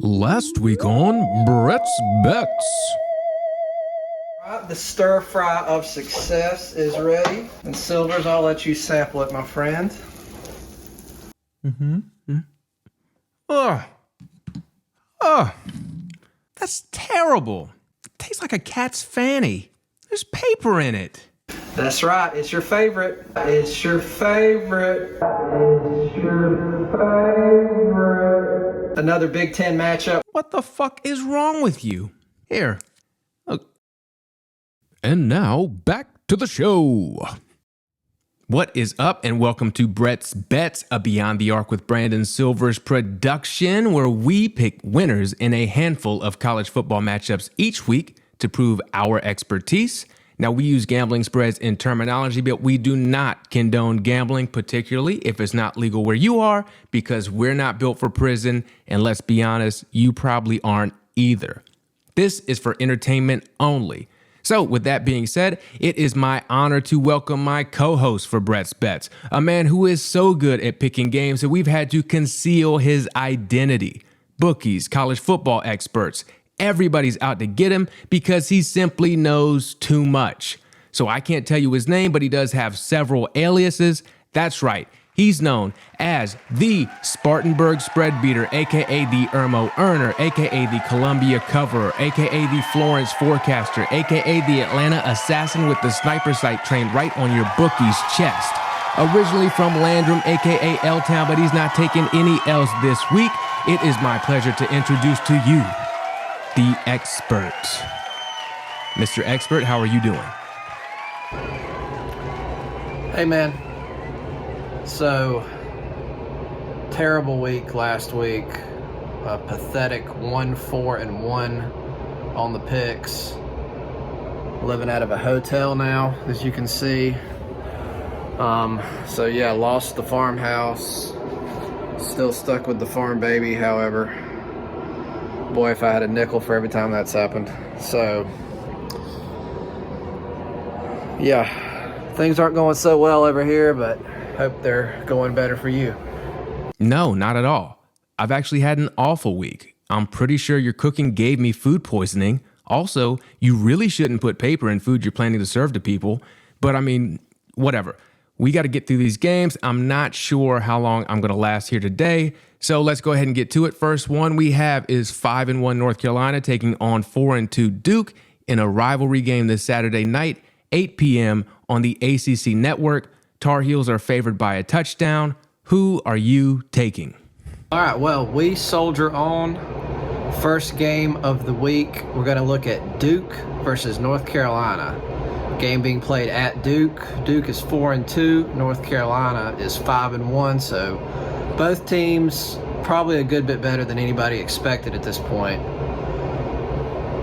Last week on Brett's Bets. Right, the stir fry of success is ready. And Silvers, I'll let you sample it, my friend. That's terrible. It tastes like a cat's fanny. There's paper in it. That's right, it's your favorite. It's your favorite. It's your favorite. Another Big Ten matchup. What the fuck is wrong with you? Here. And now, back to the show. What is up, and welcome to Brett's Bets, a Beyond the Arc with Brandon Silvers production, where we pick winners in a handful of college football matchups each week to prove our expertise. Now, we use gambling spreads in terminology, but we do not condone gambling, particularly if it's not legal where you are, because we're not built for prison, and let's be honest, you probably aren't either. This is for entertainment only. So, with that being said, it is my honor to welcome my co-host for Brett's Bets, a man who is so good at picking games that we've had to conceal his identity. Bookies, college football experts, everybody's out to get him because he simply knows too much. So I can't tell you his name, but he does have several aliases. That's right. He's known as the Spartanburg Spread Beater, aka the Irmo Earner, aka the Columbia Coverer, aka the Florence Forecaster, aka the Atlanta Assassin with the sniper sight trained right on your bookie's chest. Originally from Landrum, aka L-Town, but he's not taking any L's this week. It is my pleasure to introduce to you the Expert. Mr. Expert, how are you doing? Hey, man. So, terrible week last week. A pathetic 1-4-1 on the picks. Living out of a hotel now, as you can see. So yeah, lost the farmhouse. Still stuck with the farm baby, however. Boy, if I had a nickel for every time that's happened. So, yeah, things aren't going so well over here, but hope they're going better for you. No, not at all. I've actually had an awful week. I'm pretty sure your cooking gave me food poisoning. Also, you really shouldn't put paper in food you're planning to serve to people. But I mean, whatever. We got to get through these games. I'm not sure how long I'm going to last here today. So let's go ahead and get to it. First one we have is 5-1 North Carolina taking on 4-2 Duke in a rivalry game this Saturday night, 8 p.m. on the ACC network. Tar Heels are favored by a touchdown. Who are you taking? All right, well, we soldier on. First game of the week, we're going to look at Duke versus North Carolina. Game being played at Duke. Duke is 4-2. North Carolina is 5-1. So both teams probably a good bit better than anybody expected at this point.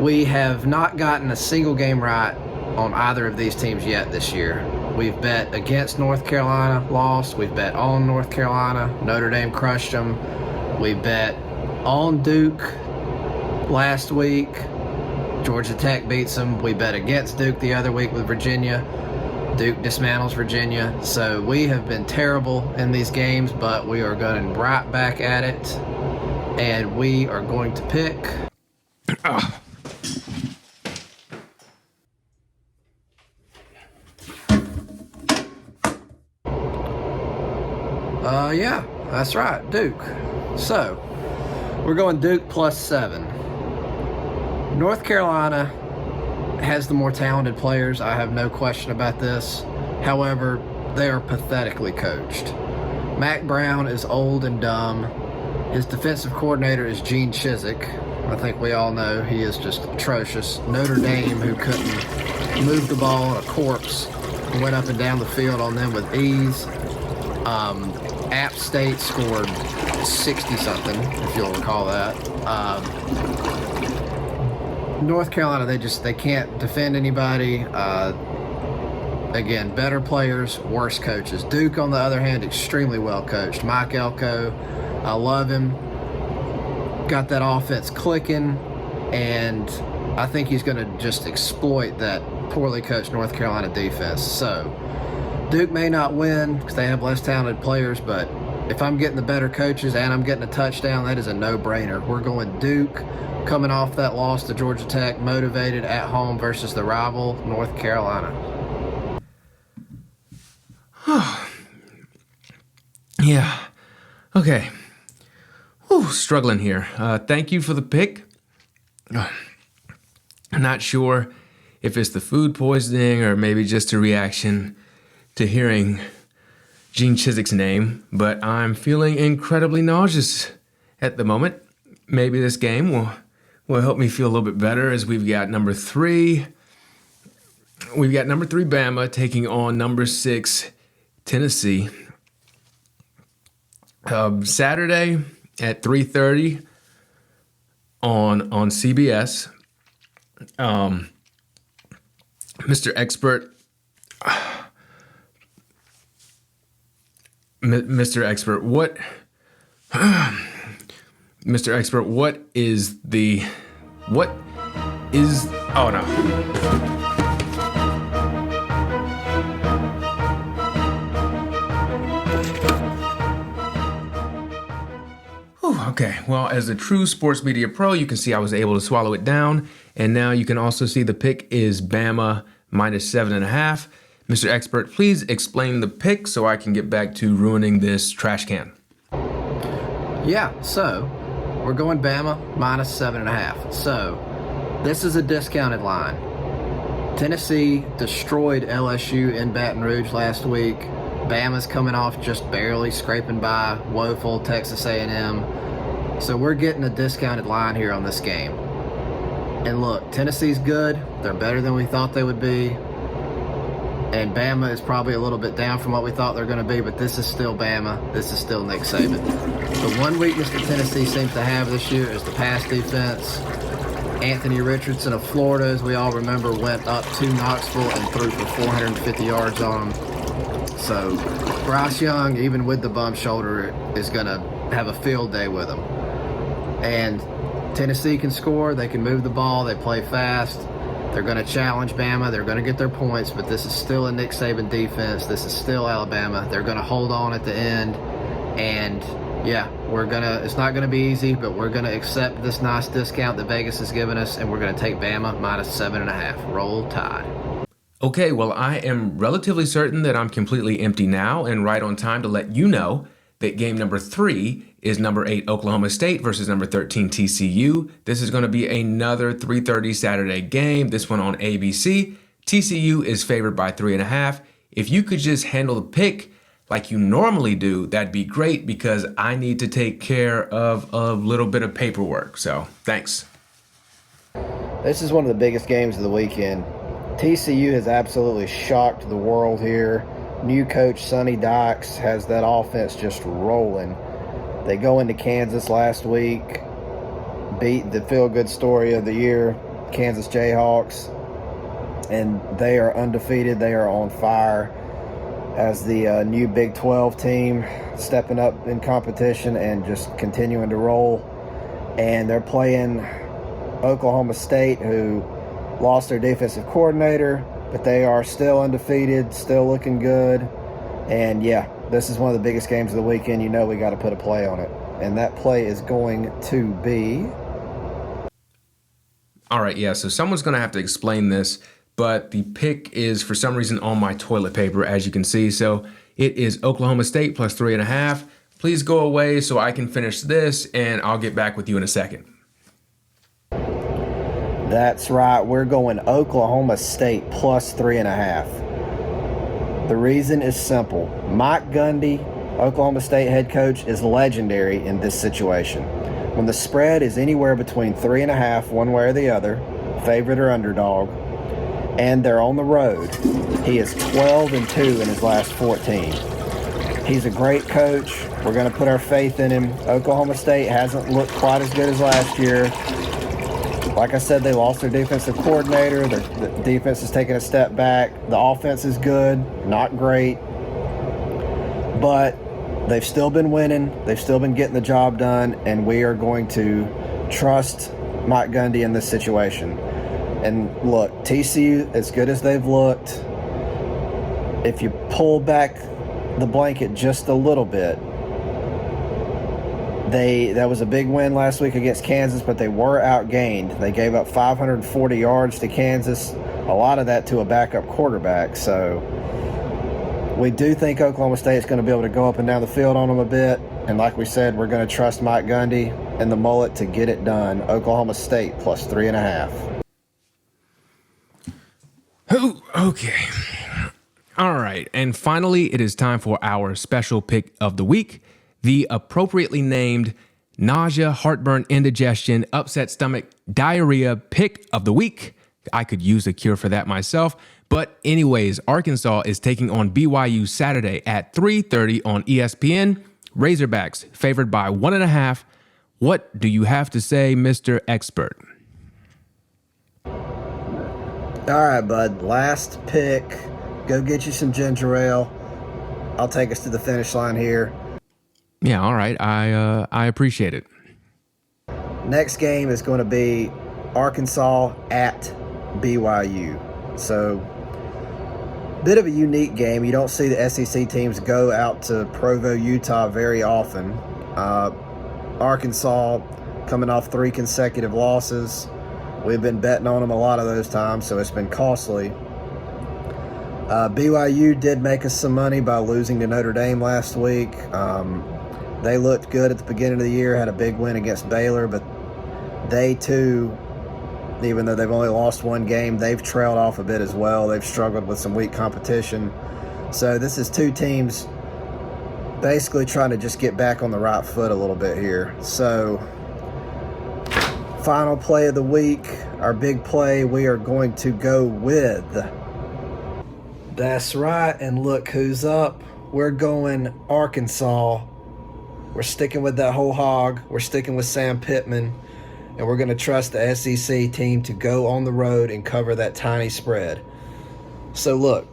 We have not gotten a single game right on either of these teams yet this year. We've bet against North Carolina, lost. We've bet on North Carolina. Notre Dame crushed them. We bet on Duke last week. Georgia Tech beats them. We bet against Duke the other week with Virginia. Duke dismantles Virginia. So we have been terrible in these games, but we are going right back at it. And we are going to pick... Yeah, that's right, Duke. So, we're going Duke +7. North Carolina has the more talented players. I have no question about this. However, they are pathetically coached. Mac Brown is old and dumb. His defensive coordinator is Gene Chizik. I think we all know he is just atrocious. Notre Dame, who couldn't move the ball on a corpse, went up and down the field on them with ease. App State scored 60-something, if you'll recall that. North Carolina, they can't defend anybody. Again, better players, worse coaches. Duke, on the other hand, extremely well coached. Mike Elko, I love him. Got that offense clicking, and I think he's going to just exploit that poorly coached North Carolina defense. So, Duke may not win because they have less talented players, but if I'm getting the better coaches and I'm getting a touchdown, that is a no-brainer. We're going Duke, coming off that loss to Georgia Tech, motivated at home versus the rival, North Carolina. Yeah. Okay. Whew, struggling here. Thank you for the pick. I'm not sure if it's the food poisoning or maybe just a reaction to hearing Gene Chizik's name, but I'm feeling incredibly nauseous at the moment. Maybe this game will help me feel a little bit better, as we've got number 3. We've got number 3 Bama taking on number 6 Tennessee. Saturday at 3:30 on CBS. Mr. Expert, Mr. Expert, what is oh no. Okay, well, as a true sports media pro, you can see I was able to swallow it down. And now you can also see the pick is Bama minus 7.5. Mr. Expert, please explain the pick so I can get back to ruining this trash can. Yeah, so we're going Bama minus 7.5. So this is a discounted line. Tennessee destroyed LSU in Baton Rouge last week. Bama's coming off just barely scraping by woeful Texas A&M. So we're getting a discounted line here on this game. And look, Tennessee's good. They're better than we thought they would be. And Bama is probably a little bit down from what we thought they're going to be, but this is still Bama. This is still Nick Saban. The one weakness that Tennessee seems to have this year is the pass defense. Anthony Richardson of Florida, as we all remember, went up to Knoxville and threw for 450 yards on them. So Bryce Young, even with the bum shoulder, is going to have a field day with him. And Tennessee can score. They can move the ball. They play fast. They're going to challenge Bama. They're going to get their points, but this is still a Nick Saban defense. This is still Alabama. They're going to hold on at the end. And yeah, it's not going to be easy, but we're going to accept this nice discount that Vegas has given us, and we're going to take Bama minus 7.5. Roll Tide. Okay, well, I am relatively certain that I'm completely empty now and right on time to let you know that game number 3 is number 8 Oklahoma State versus number 13 TCU. This is going to be another 3:30 Saturday game, this one on ABC. TCU is favored by 3.5. If you could just handle the pick like you normally do, that'd be great, because I need to take care of a little bit of paperwork. So thanks. This is one of the biggest games of the weekend. TCU has absolutely shocked the world here. New coach Sonny Dykes has that offense just rolling. They go into Kansas last week, beat the feel-good story of the year, Kansas Jayhawks, and they are undefeated. They are on fire as the new Big 12 team, stepping up in competition and just continuing to roll. And they're playing Oklahoma State, who lost their defensive coordinator, but they are still undefeated, still looking good. And yeah, this is one of the biggest games of the weekend. You know we got to put a play on it. And that play is going to be... All right, yeah, so someone's going to have to explain this, but the pick is for some reason on my toilet paper, as you can see. So it is Oklahoma State plus 3.5. Please go away so I can finish this, and I'll get back with you in a second. That's right. We're going Oklahoma State plus 3.5. The reason is simple. Mike Gundy, Oklahoma State head coach, is legendary in this situation. When the spread is anywhere between 3.5, one way or the other, favorite or underdog, and they're on the road, he is 12-2 in his last 14. He's a great coach. We're going to put our faith in him. Oklahoma State hasn't looked quite as good as last year. Like I said, they lost their defensive coordinator. The defense is taking a step back. The offense is good, not great. But they've still been winning. They've still been getting the job done. And we are going to trust Mike Gundy in this situation. And look, TCU, as good as they've looked, if you pull back the blanket just a little bit, That was a big win last week against Kansas, but they were outgained. They gave up 540 yards to Kansas, a lot of that to a backup quarterback. So we do think Oklahoma State is going to be able to go up and down the field on them a bit. And like we said, we're going to trust Mike Gundy and the mullet to get it done. Oklahoma State plus 3.5. Oh, okay. All right. And finally, it is time for our special pick of the week. The appropriately named nausea, heartburn, indigestion, upset stomach, diarrhea pick of the week. I could use a cure for that myself. But anyways, Arkansas is taking on BYU Saturday at 3:30 on ESPN. Razorbacks favored by 1.5. What do you have to say, Mr. Expert? All right, bud. Last pick. Go get you some ginger ale. I'll take us to the finish line here. Yeah, all right. I appreciate it. Next game is going to be Arkansas at BYU. So, bit of a unique game. You don't see the SEC teams go out to Provo, Utah very often. Arkansas coming off 3 consecutive losses. We've been betting on them a lot of those times, so it's been costly. BYU did make us some money by losing to Notre Dame last week. They looked good at the beginning of the year, had a big win against Baylor, but they too, even though they've only lost 1 game, they've trailed off a bit as well. They've struggled with some weak competition. So this is 2 teams basically trying to just get back on the right foot a little bit here. So final play of the week, our big play, we are going to go with. That's right, and look who's up. We're going Arkansas. We're sticking with that whole hog. We're sticking with Sam Pittman, and we're going to trust the SEC team to go on the road and cover that tiny spread. So look,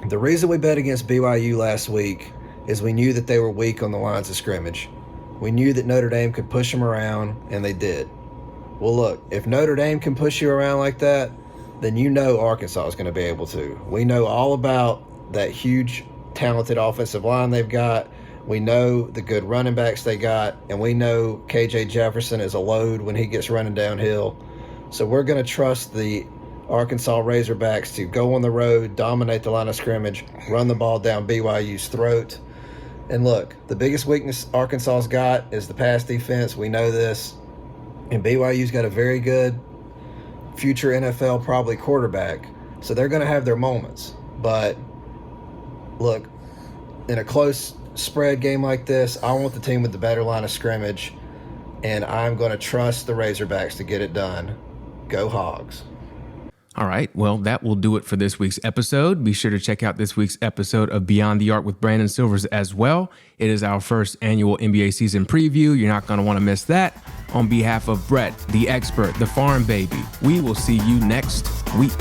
the reason we bet against BYU last week is we knew that they were weak on the lines of scrimmage. We knew that Notre Dame could push them around, and they did. Well, look, if Notre Dame can push you around like that, then you know Arkansas is going to be able to. We know all about that huge, talented offensive line they've got. We know the good running backs they got, and we know KJ Jefferson is a load when he gets running downhill. So we're going to trust the Arkansas Razorbacks to go on the road, dominate the line of scrimmage, run the ball down BYU's throat. And look, the biggest weakness Arkansas's got is the pass defense. We know this. And BYU's got a very good future NFL probably quarterback. So they're going to have their moments. But look, in a close spread game like this, I want the team with the better line of scrimmage, and I'm going to trust the Razorbacks to get it done. Go Hogs. All right, well, that will do it for this week's episode. Be sure to check out this week's episode of Beyond the Arc with Brandon Silvers as well. It is our first annual NBA season preview. You're not going to want to miss that. On behalf of Brett, the expert, the farm baby, we will see you next week.